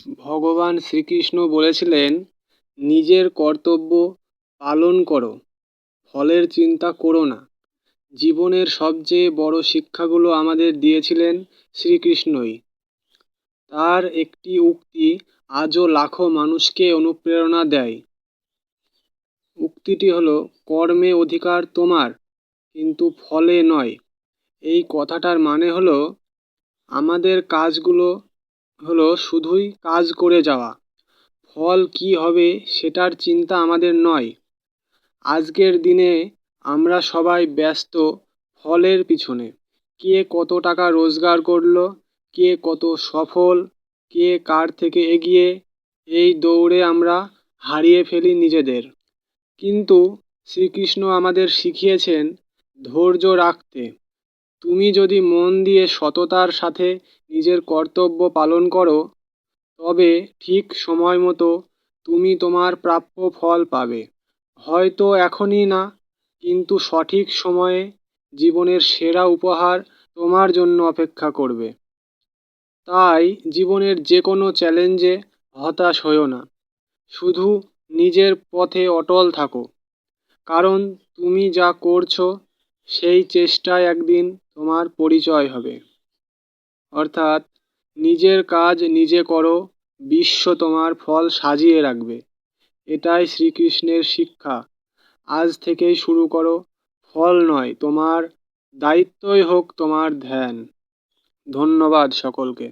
ভগবান শ্রীকৃষ্ণ বলেছিলেন, নিজের কর্তব্য পালন করো, ফলের চিন্তা করো না। জীবনের সবচেয়ে বড় শিক্ষাগুলো আমাদের দিয়েছিলেন শ্রীকৃষ্ণই। তার একটি উক্তি আজও লাখো মানুষকে অনুপ্রেরণা দেয়। উক্তিটি হলো, কর্মে অধিকার তোমার, কিন্তু ফলে নয়। এই কথাটার মানে হলো, আমাদের কাজগুলো হলো শুধুই কাজ করে যাওয়া, ফল কি হবে সেটার চিন্তা আমাদের নয়। আজকের দিনে আমরা সবাই ব্যস্ত ফলের পিছনে। কে কত টাকা রোজগার করলো, কে কত সফল, কে কার থেকে এগিয়ে, এই দৌড়ে আমরা হারিয়ে ফেলি নিজেদের। কিন্তু শ্রীকৃষ্ণ আমাদের শিখিয়েছেন ধৈর্য রাখতে। তুমি যদি মন দিয়ে সততার সাথে নিজের কর্তব্য পালন করো, তবে ঠিক সময় মতো তুমি তোমার প্রাপ্য ফল পাবে। হয়তো এখনই না, কিন্তু সঠিক সময়ে জীবনের সেরা উপহার তোমার জন্য অপেক্ষা করবে। তাই জীবনের যে কোনো চ্যালেঞ্জে হতাশ হয়ো না, শুধু নিজের পথে অটল থাকো। কারণ তুমি যা করছো সেই চেষ্টায় একদিন তোমার পরিচয় হবে। অর্থাৎ নিজের কাজ নিজে করো, বিশ্ব তোমার ফল সাজিয়ে রাখবে। এটাই শ্রীকৃষ্ণের শিক্ষা। আজ থেকেই শুরু করো, ফল নয় তোমার দায়িত্বই হোক তোমার ধ্যান। ধন্যবাদ সকলকে।